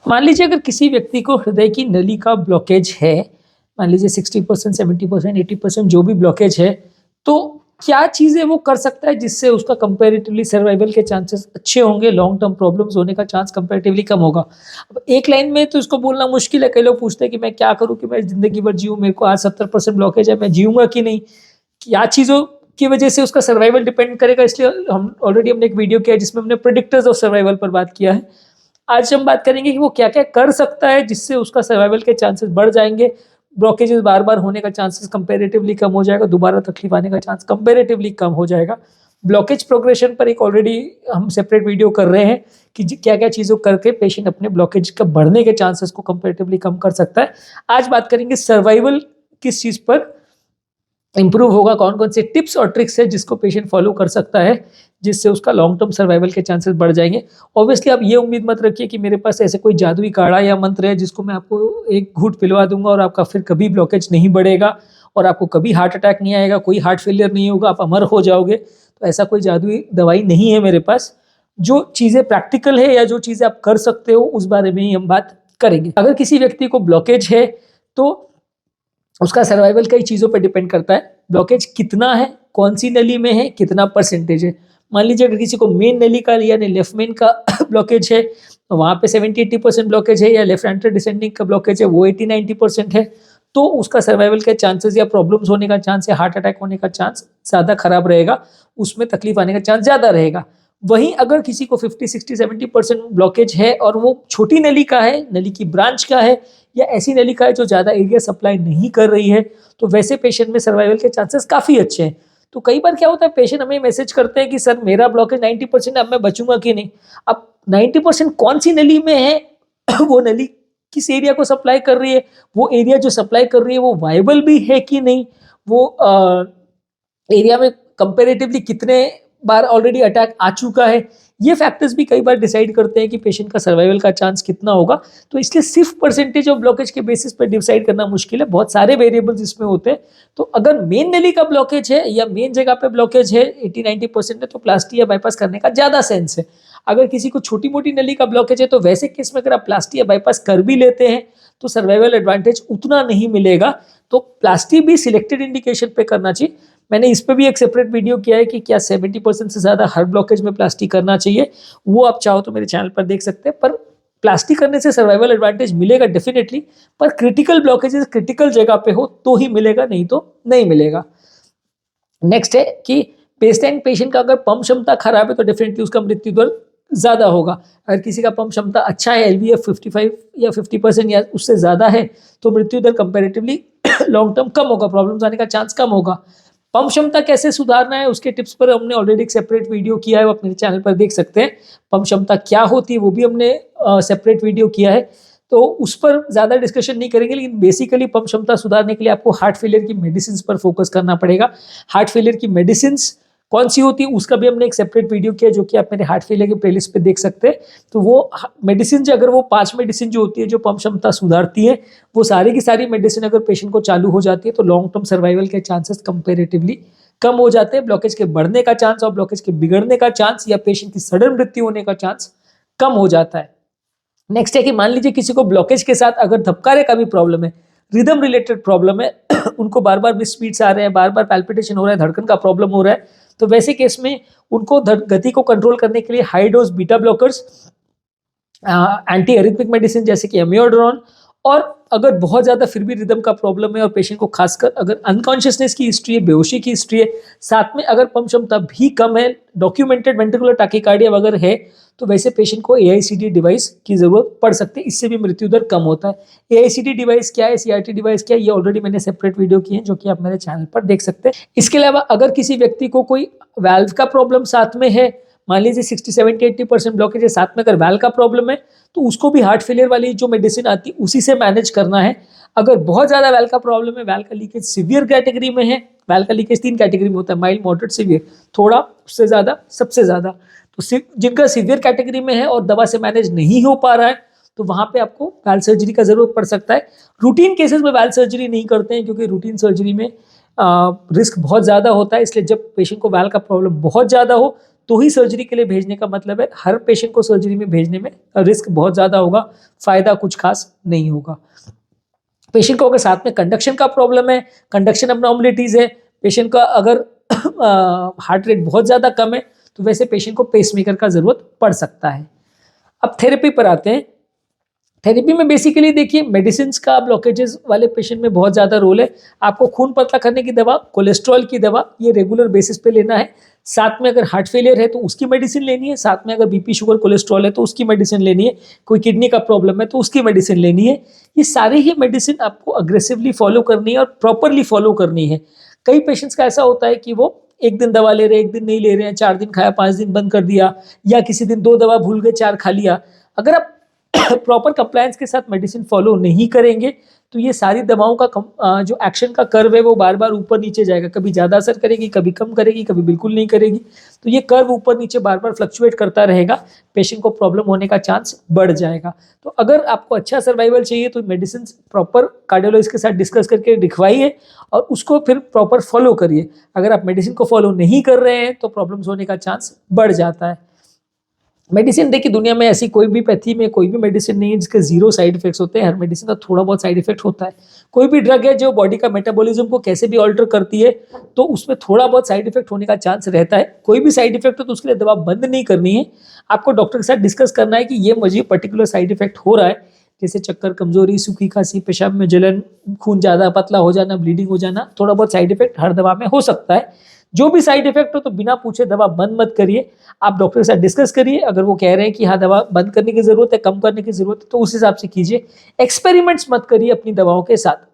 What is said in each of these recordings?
मान लीजिए अगर किसी व्यक्ति को हृदय की नली का ब्लॉकेज है, मान लीजिए 60%, 70%, 80% जो भी ब्लॉकेज है, तो क्या चीज़ें वो कर सकता है जिससे उसका कंपैरेटिवली सर्वाइवल के चांसेस अच्छे होंगे, लॉन्ग टर्म प्रॉब्लम्स होने का चांस कंपैरेटिवली कम होगा। अब एक लाइन में तो इसको बोलना मुश्किल है। कई लोग पूछते हैं कि मैं क्या करूँ कि मैं ज़िंदगी भर जीऊँ, मेरे को आज 70% ब्लॉकेज है, मैं जीऊँगा कि नहीं? क्या चीज़ों की वजह से उसका सर्वाइवल डिपेंड करेगा, इसलिए हमने एक वीडियो किया है जिसमें हमने प्रेडिक्टर्स ऑफ सर्वाइवल पर बात किया है। आज हम बात करेंगे कि वो क्या-क्या कर सकता है जिससे उसका सर्वाइवल के चांसेस बढ़ जाएँगे, ब्लॉकेजेस बार-बार होने का चांसेस कंपैरेटिवली कम हो जाएगा, दोबारा तकलीफ आने का चांस कंपैरेटिवली कम हो जाएगा। ब्लॉकेज प्रोग्रेशन पर एक ऑलरेडी हम सेपरेट वीडियो कर रहे हैं कि क्या-क्या चीज़ों करके पेशेंट अपने ब्लॉकेज का बढ़ने के चांसेस को कंपैरेटिवली कम कर सकता है। आज बात करेंगे सर्वाइवल किस चीज़ पर इम्प्रूव होगा, कौन-कौन से टिप्स और ट्रिक्स है जिसको पेशेंट फॉलो कर सकता है, जिससे उसका लॉन्ग टर्म सर्वाइवल के चांसेस बढ़ जाएँगे। ऑब्वियसली आप ये उम्मीद मत रखिए कि मेरे पास ऐसे कोई जादुई काढ़ा या मंत्र है जिसको मैं आपको एक घूँट पिलवा दूँगा और आपका फिर कभी ब्लॉकेज नहीं बढ़ेगा और आपको कभी हार्ट अटैक नहीं आएगा, कोई हार्ट फेलियर नहीं होगा, आप अमर हो जाओगे। तो ऐसा कोई जादुई दवाई नहीं है मेरे पास। जो चीज़ें प्रैक्टिकल है या जो चीज़ें आप कर सकते हो उस बारे में ही हम बात करेंगे। अगर किसी व्यक्ति को ब्लॉकेज है तो उसका सर्वाइवल कई चीज़ों पर डिपेंड करता है। ब्लॉकेज कितना है, कौन सी नली में है, कितना परसेंटेज है। मान लीजिए अगर किसी को मेन नली का यानी लेफ्ट मेन का ब्लॉकेज है, तो वहाँ पे 70-80% ब्लॉकेज है, या लेफ्ट एंट्री डिसेंडिंग का ब्लॉकेज है वो 80-90% है, तो उसका सर्वाइवल के चांसेस या प्रॉब्लम्स होने का चांस या हार्ट अटैक होने का चांस ज़्यादा खराब रहेगा, उसमें तकलीफ आने का चांस ज़्यादा रहेगा। वहीं अगर किसी को 50, 60, 70% ब्लॉकेज है और वो छोटी नली का है, नली की ब्रांच का है, या ऐसी नली का है जो ज़्यादा एरिया सप्लाई नहीं कर रही है, तो वैसे पेशेंट में सर्वाइवल के चांसेस काफ़ी अच्छे हैं। तो कई बार क्या होता है, पेशेंट हमें मैसेज करते हैं कि सर मेरा ब्लॉकेज 90% है, अब मैं बचूंगा कि नहीं। अब 90% कौन सी नली में है वो नली किस एरिया को सप्लाई कर रही है, वो एरिया जो सप्लाई कर रही है वो वायबल भी है कि नहीं, वो एरिया में कंपेरेटिवली कितने बार ऑलरेडी अटैक आ चुका है, ये फैक्टर्स भी कई बार डिसाइड करते हैं कि पेशेंट का सर्वाइवल का चांस कितना होगा। तो इसलिए सिर्फ परसेंटेज ऑफ ब्लॉकेज के बेसिस पर डिसाइड करना मुश्किल है, बहुत सारे वेरिएबल्स इसमें होते हैं। तो अगर मेन नली का ब्लॉकेज है या मेन जगह पे ब्लॉकेज है 80-90% है, तो प्लास्टी या बाईपास करने का ज़्यादा सेंस है। अगर किसी को छोटी मोटी नली का ब्लॉकेज है, तो वैसे केस में अगर आप प्लास्टी या बाईपास कर भी लेते हैं तो सर्वाइवल एडवांटेज उतना नहीं मिलेगा। तो प्लास्टी भी सिलेक्टेड इंडिकेशन पे करना चाहिए। मैंने इस पे भी एक सेपरेट वीडियो किया है कि क्या 70% से ज़्यादा हर ब्लॉकेज में प्लास्टिक करना चाहिए, वो आप चाहो तो मेरे चैनल पर देख सकते हैं। पर प्लास्टिक करने से सर्वाइवल एडवांटेज मिलेगा डेफिनेटली, पर क्रिटिकल ब्लॉकेजेस क्रिटिकल जगह पे हो तो ही मिलेगा, नहीं तो नहीं मिलेगा। नेक्स्ट है कि बेसलाइन पेशेंट का अगर पंप क्षमता खराब है तो डेफिनेटली उसका मृत्यु दर ज़्यादा होगा। अगर किसी का पंप क्षमता अच्छा है, LVF 55 या 50% या उससे ज़्यादा है, तो मृत्यु दर कंपेरेटिवली लॉन्ग टर्म कम होगा, प्रॉब्लम्स आने का चांस कम होगा। पंप क्षमता कैसे सुधारना है उसके टिप्स पर हमने ऑलरेडी एक सेपरेट वीडियो किया है, वो आप मेरे चैनल पर देख सकते हैं। पंप क्षमता क्या होती है वो भी हमने सेपरेट वीडियो किया है, तो उस पर ज़्यादा डिस्कशन नहीं करेंगे। लेकिन बेसिकली पंप क्षमता सुधारने के लिए आपको हार्ट फेलियर की मेडिसिन पर फोकस करना पड़ेगा। हार्ट फेलियर की मेडिसिन कौन सी होती है उसका भी हमने एक सेपरेट वीडियो किया, जो कि आप मेरे हार्ट फेलियर के प्लेलिस्ट पे देख सकते हैं। तो वो मेडिसिन अगर वो 5 मेडिसिन जो होती है जो पंप क्षमता सुधारती है, वो सारी की सारी मेडिसिन अगर पेशेंट को चालू हो जाती है तो लॉन्ग टर्म सर्वाइवल के चांसेस कंपेरेटिवली कम हो जाते हैं। ब्लॉकेज के बढ़ने का चांस और ब्लॉकेज के बिगड़ने का चांस या पेशेंट की सडन मृत्यु होने का चांस कम हो जाता है। नेक्स्ट है कि मान लीजिए किसी को ब्लॉकेज के साथ अगर धबकारे का भी प्रॉब्लम है, रिदम रिलेटेड प्रॉब्लम है, उनको बार बार मिस स्पीड्स आ रहे हैं, बार बार पैल्पिटेशन हो रहा है, धड़कन का प्रॉब्लम हो रहा है, तो वैसे केस में उनको गति को कंट्रोल करने के लिए high dose beta blockers, anti arrhythmic medicine जैसे कि एमियोड्रोन, और अगर बहुत ज़्यादा फिर भी रिदम का प्रॉब्लम है और पेशेंट को खासकर अगर अनकॉन्शियसनेस की हिस्ट्री है, बेहोशी की हिस्ट्री है, साथ में अगर पंप क्षमता भी कम है, डॉक्यूमेंटेड वेंट्रिकुलर टैकीकार्डिया वगैरह है, तो वैसे पेशेंट को AICD डिवाइस की ज़रूरत पड़ सकती है। इससे भी मृत्यु दर कम होता है। AICD डिवाइस क्या है, CRT डिवाइस क्या है, ये ऑलरेडी मैंने सेपरेट वीडियो की है जो कि आप मेरे चैनल पर देख सकते हैं। इसके अलावा अगर किसी व्यक्ति को कोई वाल्व का प्रॉब्लम साथ में है, मान लीजिए 60, 70, 80% ब्लॉकेज है, साथ में अगर वाल्व का प्रॉब्लम है, तो उसको भी हार्ट फेलियर वाली जो मेडिसिन आती है उसी से मैनेज करना है। अगर बहुत ज़्यादा वाल्व का प्रॉब्लम है, वाल्व का लीकेज सीवियर कैटेगरी में है, वाल्व का लीकेज 3 कैटेगरी में होता है, माइल्ड, मॉडरेट, सीवियर, थोड़ा, उससे ज़्यादा, सबसे ज़्यादा। तो जिनका सीवियर कैटेगरी में है और दवा से मैनेज नहीं हो पा रहा है, तो वहाँ पे आपको वाल्व सर्जरी का ज़रूरत पड़ सकता है। रूटीन केसेस में वाल्व सर्जरी नहीं करते हैं, क्योंकि रूटीन सर्जरी में रिस्क बहुत ज़्यादा होता है। इसलिए जब पेशेंट को वाल्व का प्रॉब्लम बहुत ज़्यादा हो तो ही सर्जरी के लिए भेजने का मतलब है। हर पेशेंट को सर्जरी में भेजने में रिस्क बहुत ज़्यादा होगा, फायदा कुछ खास नहीं होगा। पेशेंट को अगर साथ में कंडक्शन का प्रॉब्लम है, कंडक्शन अबनॉर्मलिटीज है, पेशेंट का अगर हार्ट रेट बहुत ज़्यादा कम है, तो वैसे पेशेंट को पेसमेकर का ज़रूरत पड़ सकता है। अब थेरेपी पर आते हैं। थेरेपी में बेसिकली देखिए मेडिसिन का ब्लॉकेजेस वाले पेशेंट में बहुत ज़्यादा रोल है। आपको खून पतला करने की दवा, कोलेस्ट्रॉल की दवा, ये रेगुलर बेसिस पे लेना है। साथ में अगर हार्ट फेलियर है तो उसकी मेडिसिन लेनी है, साथ में अगर बीपी शुगर कोलेस्ट्रॉल है तो उसकी मेडिसिन लेनी है, कोई किडनी का प्रॉब्लम है तो उसकी मेडिसिन लेनी है। ये सारी ही मेडिसिन आपको अग्रेसिवली फॉलो करनी है और प्रॉपरली फॉलो करनी है। कई पेशेंट्स का ऐसा होता है कि वो एक दिन दवा ले रहे हैं, एक दिन नहीं ले रहे हैं, 4 दिन खाया 5 दिन बंद कर दिया, या किसी दिन 2 दवा भूल गए 4 खा लिया। अगर आप प्रॉपर कंप्लायंस के साथ मेडिसिन फॉलो नहीं करेंगे तो ये सारी दवाओं का जो एक्शन का कर्व है वो बार बार ऊपर नीचे जाएगा, कभी ज़्यादा असर करेगी, कभी कम करेगी, कभी बिल्कुल नहीं करेगी। तो ये कर्व ऊपर नीचे बार बार फ्लक्चुएट करता रहेगा, पेशेंट को प्रॉब्लम होने का चांस बढ़ जाएगा। तो अगर आपको अच्छा सर्वाइवल चाहिए तो मेडिसिन प्रॉपर कार्डियोलॉजिस्ट के साथ डिस्कस करके दिखवाइए और उसको फिर प्रॉपर फॉलो करिए। अगर आप मेडिसिन को फॉलो नहीं कर रहे हैं तो प्रॉब्लम्स होने का चांस बढ़ जाता है। मेडिसिन देखिए, दुनिया में ऐसी कोई भी पैथी में कोई भी मेडिसिन नहीं है जिसके जीरो साइड इफेक्ट्स होते हैं। हर मेडिसिन का थोड़ा बहुत साइड इफेक्ट होता है। कोई भी ड्रग है जो बॉडी का मेटाबॉलिज्म को कैसे भी ऑल्टर करती है तो उसमें थोड़ा बहुत साइड इफेक्ट होने का चांस रहता है। कोई भी साइड इफेक्ट हो तो उसके लिए दवा बंद नहीं करनी है, आपको डॉक्टर के साथ डिस्कस करना है कि ये मुझे पर्टिकुलर साइड इफेक्ट हो रहा है, जैसे चक्कर, कमजोरी, सूखी खांसी, पेशाब में जलन, खून ज़्यादा पतला हो जाना, ब्लीडिंग हो जाना, थोड़ा बहुत साइड इफेक्ट हर दवा में हो सकता है। जो भी साइड इफेक्ट हो तो बिना पूछे दवा बंद मत करिए, आप डॉक्टर के साथ डिस्कस करिए। अगर वो कह रहे हैं कि हाँ दवा बंद करने की जरूरत है, कम करने की जरूरत है, तो उस हिसाब से कीजिए। एक्सपेरिमेंट्स मत करिए अपनी दवाओं के साथ।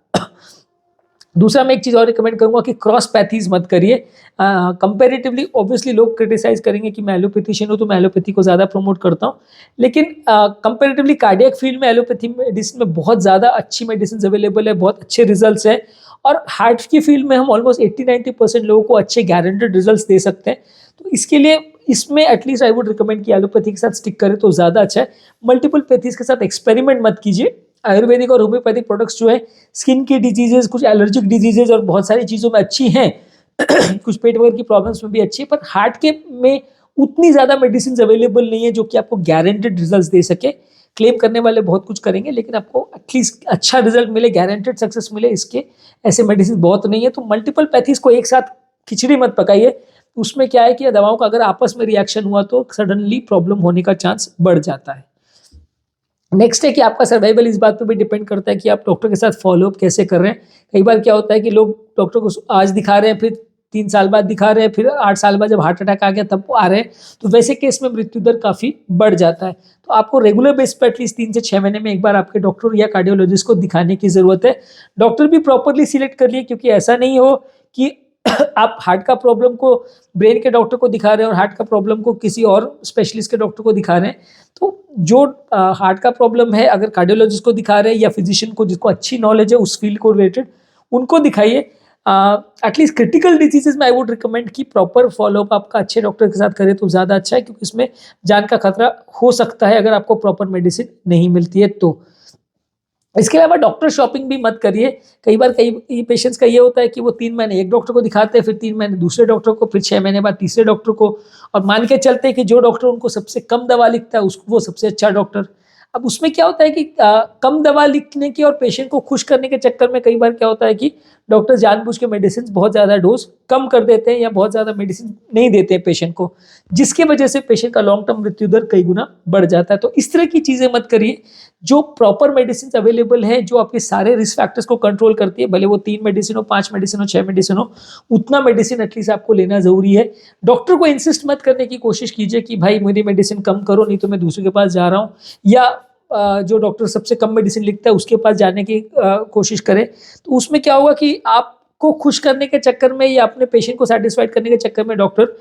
दूसरा मैं एक चीज़ और रिकमेंड करूंगा कि क्रॉस पैथीज मत करिए। कंपेरेटिवली ऑब्वियसली लोग क्रिटिसाइज करेंगे कि मैं एलोपैथिशियन हूँ तो मैं एलोपैथी को ज़्यादा प्रमोट करता हूँ, लेकिन कंपेरेटिवली कार्डियक फील्ड में एलोपैथी मेडिसिन में बहुत ज़्यादा अच्छी मेडिसिन अवेलेबल है, बहुत अच्छे रिजल्ट्स हैं। और हार्ट की फील्ड में हम ऑलमोस्ट 80-90% लोगों को अच्छे गारंटेड रिजल्ट्स दे सकते हैं। तो इसके लिए इसमें एटलीस्ट आई वुड रिकमेंड कि एलोपैथी के साथ स्टिक करें तो ज़्यादा अच्छा है। मल्टीपल पैथीज के साथ एक्सपेरिमेंट मत कीजिए। आयुर्वेदिक और होम्योपैथिक प्रोडक्ट्स जो है स्किन की डिजीजेज, कुछ एलर्जिक डिजीजेज और बहुत सारी चीज़ों में अच्छी हैं कुछ पेट वगैरह की प्रॉब्लम्स में भी अच्छी है, पर हार्ट के में उतनी ज़्यादा मेडिसिन अवेलेबल नहीं है जो कि आपको गारंटेड रिजल्ट दे सके। क्लेम करने वाले बहुत कुछ करेंगे लेकिन आपको एटलीस्ट अच्छा रिजल्ट मिले, गारंटेड सक्सेस मिले, इसके ऐसे मेडिसिन बहुत नहीं है। तो मल्टीपल पैथीज को एक साथ खिचड़ी मत पकाइए। उसमें क्या है कि दवाओं का अगर आपस में रिएक्शन हुआ तो सडनली प्रॉब्लम होने का चांस बढ़ जाता है। नेक्स्ट है कि आपका सर्वाइवल इस बात पे भी डिपेंड करता है कि आप डॉक्टर के साथ फॉलोअप कैसे कर रहे हैं। कई बार क्या होता है कि लोग डॉक्टर को आज दिखा रहे हैं, फिर 3 साल बाद दिखा रहे हैं, फिर 8 साल बाद जब हार्ट अटैक आ गया तब आ रहे हैं, तो वैसे केस में मृत्यु दर काफ़ी बढ़ जाता है। तो आपको रेगुलर बेस पर एटलीस्ट 3 से 6 महीने में एक बार आपके डॉक्टर या कार्डियोलॉजिस्ट को दिखाने की ज़रूरत है। डॉक्टर भी प्रॉपरली सिलेक्ट कर लिए, क्योंकि ऐसा नहीं हो कि आप हार्ट का प्रॉब्लम को ब्रेन के डॉक्टर को दिखा रहे हैं और हार्ट का प्रॉब्लम को किसी और स्पेशलिस्ट के डॉक्टर को दिखा रहे हैं। तो जो हार्ट का प्रॉब्लम है अगर कार्डियोलॉजिस्ट को दिखा रहे हैं या फिजिशियन को जिसको अच्छी नॉलेज है उस फील्ड को रिलेटेड, उनको दिखाइए। एटलीस्ट क्रिटिकल डिजीजेज में आई वुड रिकमेंड कि प्रॉपर फॉलोअप आपका अच्छे डॉक्टर के साथ करें तो ज़्यादा अच्छा है, क्योंकि इसमें जान का खतरा हो सकता है अगर आपको प्रॉपर मेडिसिन नहीं मिलती है तो। इसके अलावा डॉक्टर शॉपिंग भी मत करिए। कई बार कई पेशेंट्स का ये होता है कि वो 3 महीने एक डॉक्टर को दिखाते हैं, फिर 3 महीने दूसरे डॉक्टर को, फिर 6 महीने बाद तीसरे डॉक्टर को, और मान के चलते हैं कि जो डॉक्टर उनको सबसे कम दवा लिखता है उसको वो सबसे अच्छा डॉक्टर। अब उसमें क्या होता है कि कम दवा लिखने के और पेशेंट को खुश करने के चक्कर में कई बार क्या होता है कि डॉक्टर जानबूझ के मेडिसिन बहुत ज़्यादा डोज कम कर देते हैं या बहुत ज़्यादा मेडिसिन नहीं देते हैं पेशेंट को, जिसकी वजह से पेशेंट का लॉन्ग टर्म मृत्यु दर कई गुना बढ़ जाता है। तो इस तरह की चीज़ें मत करिए। जो प्रॉपर मेडिसिन अवेलेबल है, जो आपके सारे रिस्क फैक्टर्स को कंट्रोल करती है, भले वो 3 मेडिसिन हो, 5 मेडिसिन हो, 6 मेडिसिन हो, उतना मेडिसिन एटलीस्ट आपको लेना जरूरी है। डॉक्टर को इंसिस्ट मत करने की कोशिश कीजिए कि भाई मेरी मेडिसिन कम करो नहीं तो मैं दूसरे के पास जा रहा हूँ, या जो डॉक्टर सबसे कम मेडिसिन लिखता है उसके पास जाने की कोशिश करें। तो उसमें क्या होगा कि आपको खुश करने के चक्कर में या अपने पेशेंट को सेटिस्फाइड करने के चक्कर में डॉक्टर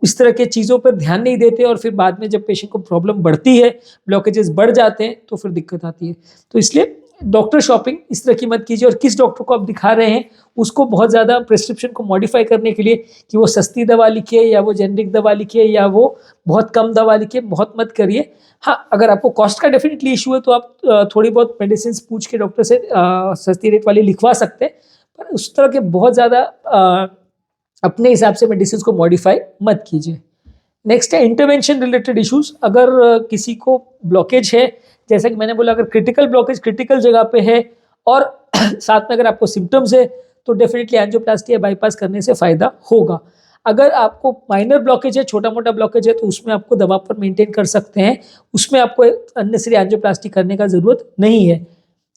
इस तरह के चीज़ों पर ध्यान नहीं देते, और फिर बाद में जब पेशेंट को प्रॉब्लम बढ़ती है, ब्लॉकेजेस बढ़ जाते हैं, तो फिर दिक्कत आती है। तो इसलिए डॉक्टर शॉपिंग इस तरह की मत कीजिए, और किस डॉक्टर को आप दिखा रहे हैं उसको बहुत ज़्यादा प्रिस्क्रिप्शन को मॉडिफाई करने के लिए कि वो सस्ती दवा लिखे या वो जेनरिक दवा लिखे या वो बहुत कम दवा लिखे, बहुत मत करिए। हाँ, अगर आपको कॉस्ट का डेफिनेटली इशू है तो आप थोड़ी बहुत मेडिसिन पूछ के डॉक्टर से सस्ती रेट वाली लिखवा सकते हैं, पर उस तरह के बहुत ज़्यादा अपने हिसाब से मेडिसिन को मॉडिफाई मत कीजिए। नेक्स्ट है इंटरवेंशन रिलेटेड इश्यूज। अगर किसी को ब्लॉकेज है, जैसा कि मैंने बोला, अगर क्रिटिकल ब्लॉकेज क्रिटिकल जगह पे है और साथ में अगर आपको सिम्टम्स है तो डेफिनेटली एंजियोप्लास्टी या बाईपास करने से फायदा होगा। अगर आपको माइनर ब्लॉकेज है, छोटा मोटा ब्लॉकेज है, तो उसमें आपको दवा पर मेंटेन कर सकते हैं, उसमें आपको अननेसेसरी एंजियोप्लास्टी करने का जरूरत नहीं है।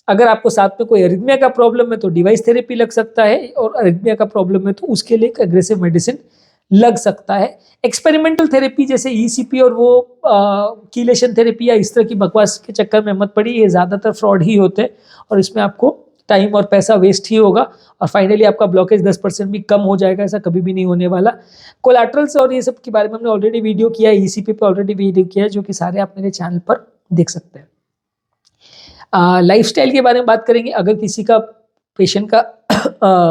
अगर आपको साथ में कोई अरिथमिया का प्रॉब्लम है तो डिवाइस थेरेपी लग सकता है, और अरिथमिया का प्रॉब्लम है तो उसके लिए एक एग्रेसिव मेडिसिन लग सकता है। एक्सपेरिमेंटल थेरेपी जैसे ईसीपी और वो कीलेशन थेरेपी या इस तरह की बकवास के चक्कर में मत पड़ी, ये ज़्यादातर फ्रॉड ही होते हैं और इसमें आपको टाइम और पैसा वेस्ट ही होगा और फाइनली आपका ब्लॉकेज 10% भी कम हो जाएगा, ऐसा कभी भी नहीं होने वाला। कोलैटरल्स और ये सब के बारे में हमने ऑलरेडी वीडियो किया है, ईसीपी पे ऑलरेडी वीडियो किया है, जो कि सारे आप मेरे चैनल पर देख सकते हैं। लाइफस्टाइल के बारे में बात करेंगे। अगर किसी का पेशेंट का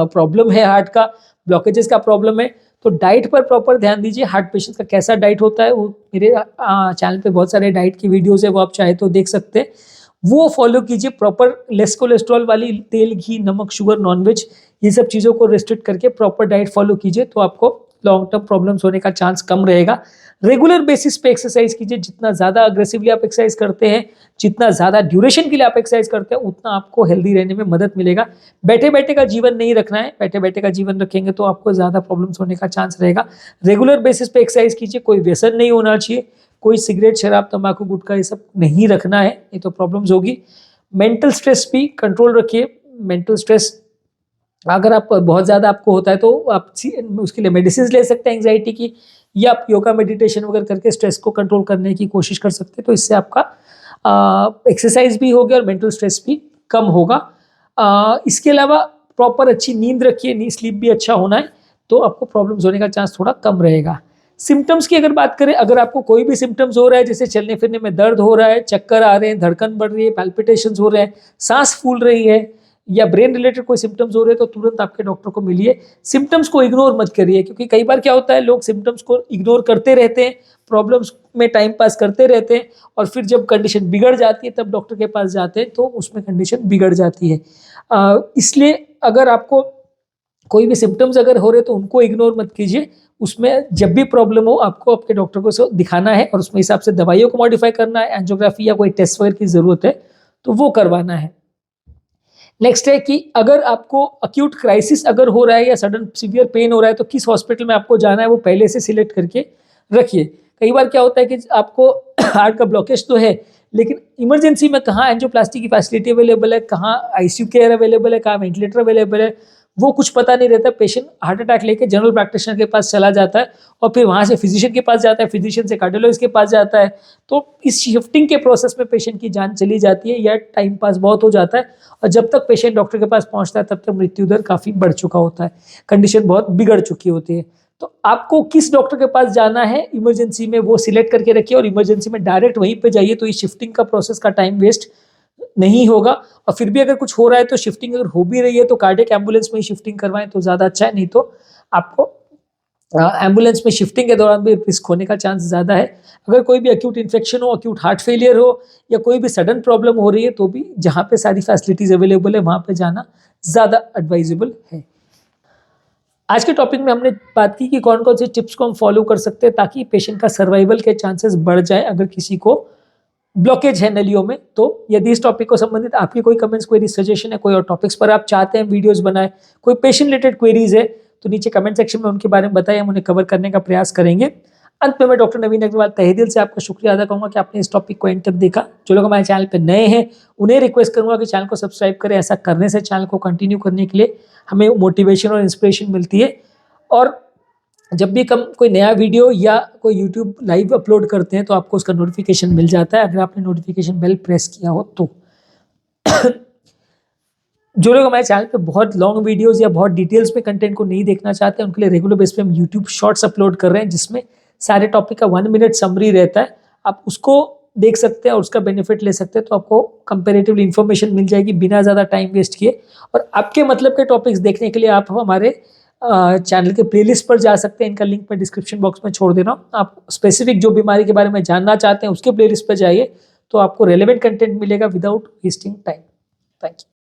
प्रॉब्लम है, हार्ट का ब्लॉकेजेस का प्रॉब्लम है, तो डाइट पर प्रॉपर ध्यान दीजिए। हार्ट पेशेंट का कैसा डाइट होता है, वो मेरे चैनल पे बहुत सारे डाइट की वीडियोस है, वो आप चाहे तो देख सकते हैं, वो फॉलो कीजिए। प्रॉपर लेस कोलेस्ट्रॉल वाली तेल, घी, नमक, शुगर, नॉनवेज, ये सब चीज़ों को रिस्ट्रिक्ट करके प्रॉपर डाइट फॉलो कीजिए, तो आपको लॉन्ग टर्म प्रॉब्लम्स होने का चांस कम रहेगा। रेगुलर बेसिस पे एक्सरसाइज कीजिए। जितना ज़्यादा अग्रेसिवली आप एक्सरसाइज करते हैं, जितना ज़्यादा ड्यूरेशन के लिए आप एक्सरसाइज करते हैं, उतना आपको हेल्दी रहने में मदद मिलेगा। बैठे बैठे का जीवन नहीं रखना है, बैठे बैठे का जीवन रखेंगे तो आपको ज़्यादा प्रॉब्लम्स होने का चांस रहेगा। रेगुलर बेसिस पे एक्सरसाइज कीजिए। कोई व्यसन नहीं होना चाहिए, कोई सिगरेट, शराब, तंबाकू, गुटखा ये सब नहीं रखना है, ये तो प्रॉब्लम्स होगी। मेंटल स्ट्रेस भी कंट्रोल रखिए। मेंटल स्ट्रेस अगर आप बहुत ज़्यादा आपको होता है तो आप उसके लिए मेडिसिन ले सकते हैं एंग्जाइटी की, या आप योगा मेडिटेशन वगैरह करके स्ट्रेस को कंट्रोल करने की कोशिश कर सकते हैं, तो इससे आपका एक्सरसाइज भी होगी और मेंटल स्ट्रेस भी कम होगा। इसके अलावा प्रॉपर अच्छी नींद रखिए, स्लीप भी अच्छा होना है, तो आपको प्रॉब्लम्स होने का चांस थोड़ा कम रहेगा। सिम्टम्स की अगर बात करें, अगर आपको कोई भी सिम्टम्स हो रहा है, जैसे चलने फिरने में दर्द हो रहा है, चक्कर आ रहे हैं, धड़कन बढ़ रही है, पैल्पिटेशंस हो रहे हैं, सांस फूल रही है, या ब्रेन रिलेटेड कोई सिम्टम्स हो रहे हैं, तो तुरंत आपके डॉक्टर को मिलिए। सिम्टम्स को इग्नोर मत करिए, क्योंकि कई बार क्या होता है, लोग सिम्टम्स को इग्नोर करते रहते हैं, प्रॉब्लम्स में टाइम पास करते रहते हैं, और फिर जब कंडीशन बिगड़ जाती है तब डॉक्टर के पास जाते हैं, तो उसमें कंडीशन बिगड़ जाती है। इसलिए अगर आपको कोई भी सिम्टम्स अगर हो रहे तो उनको इग्नोर मत कीजिए। उसमें जब भी प्रॉब्लम हो आपको अपने डॉक्टर को दिखाना है और उसमें हिसाब से दवाइयों को मॉडिफाई करना है, एंजियोग्राफी या कोई टेस्ट वगैरह की ज़रूरत है तो वो करवाना है। नेक्स्ट है कि अगर आपको अक्यूट क्राइसिस अगर हो रहा है या सडन सीवियर पेन हो रहा है, तो किस हॉस्पिटल में आपको जाना है वो पहले से सिलेक्ट करके रखिए। कई बार क्या होता है कि आपको हार्ट का ब्लॉकेज तो है, लेकिन इमरजेंसी में कहाँ एंजियोप्लास्टी की फैसिलिटी अवेलेबल है, कहाँ आईसीयू केयर अवेलेबल है, कहाँ वेंटिलेटर अवेलेबल है, वो कुछ पता नहीं रहता। पेशेंट हार्ट अटैक लेके जनरल प्रैक्टिशनर के पास चला जाता है और फिर वहाँ से फिजिशियन के पास जाता है, फिजिशियन से कार्डियोलॉजिस्ट के पास जाता है, तो इस शिफ्टिंग के प्रोसेस में पेशेंट की जान चली जाती है या टाइम पास बहुत हो जाता है, और जब तक पेशेंट डॉक्टर के पास पहुँचता है तब तक मृत्यु दर काफ़ी बढ़ चुका होता है, कंडीशन बहुत बिगड़ चुकी होती है। तो आपको किस डॉक्टर के पास जाना है इमरजेंसी में वो सिलेक्ट करके रखिए और इमरजेंसी में डायरेक्ट वहीं पे जाइए, तो इस शिफ्टिंग का प्रोसेस का टाइम वेस्ट नहीं होगा। और फिर भी अगर कुछ हो रहा है तो शिफ्टिंग अगर हो भी रही है तो कार्डियक एम्बुलेंस में ही शिफ्टिंग करवाएं तो ज़्यादा अच्छा है, नहीं तो आपको एम्बुलेंस में शिफ्टिंग के दौरान भी रिस्क होने का चांस ज़्यादा है। अगर कोई भी अक्यूट इन्फेक्शन हो, अक्यूट हार्ट फेलियर हो या कोई भी सडन प्रॉब्लम हो रही है, तो भी जहाँ पे सारी फैसिलिटीज़ अवेलेबल है वहाँ पे जाना ज़्यादा एडवाइजेबल है। आज के टॉपिक में हमने बात की कि कौन कौन से टिप्स को हम फॉलो कर सकते हैं ताकि पेशेंट का सर्वाइवल के चांसेस बढ़ जाए अगर किसी को ब्लॉकेज है नलियों में। तो यदि इस टॉपिक को संबंधित आपकी कोई कमेंट्स, कोई सजेशन है, कोई और टॉपिक्स पर आप चाहते हैं वीडियोस बनाए, कोई पेशेंट रिलेटेड क्वेरीज है, तो नीचे कमेंट सेक्शन में उनके बारे में बताइए, हम उन्हें कवर करने का प्रयास करेंगे। अंत में मैं डॉक्टर नवीन अग्रवाल तहे दिल से आपका शुक्रिया अदा करूंगा कि आपने इस टॉपिक को एंड तक देखा। जो लोग हमारे चैनल पर नए हैं उन्हें रिक्वेस्ट करूंगा कि चैनल को सब्सक्राइब करें। ऐसा करने से चैनल को कंटिन्यू करने के लिए हमें मोटिवेशन और इंस्पिरेशन मिलती है, और जब भी हम कोई नया वीडियो या कोई यूट्यूब लाइव अपलोड करते हैं तो आपको उसका नोटिफिकेशन मिल जाता है अगर आपने नोटिफिकेशन बेल प्रेस किया हो तो। जो लोग हमारे चैनल पे बहुत लॉन्ग वीडियोस या बहुत डिटेल्स में कंटेंट को नहीं देखना चाहते हैं, उनके लिए रेगुलर बेस पे हम यूट्यूब शॉर्ट्स अपलोड कर रहे हैं जिसमें सारे टॉपिक का 1 मिनट समरी रहता है। आप उसको देख सकते हैं और उसका बेनिफिट ले सकते हैं, तो आपको कंपेरेटिवली इन्फॉर्मेशन मिल जाएगी बिना ज़्यादा टाइम वेस्ट किए। और आपके मतलब के टॉपिक्स देखने के लिए आप हमारे चैनल के प्लेलिस्ट पर जा सकते हैं, इनका लिंक मैं डिस्क्रिप्शन बॉक्स में छोड़ दे रहा हूँ। आप स्पेसिफिक जो बीमारी के बारे में जानना चाहते हैं उसके प्लेलिस्ट पर जाइए, तो आपको रेलेवेंट कंटेंट मिलेगा without wasting time. Thank you.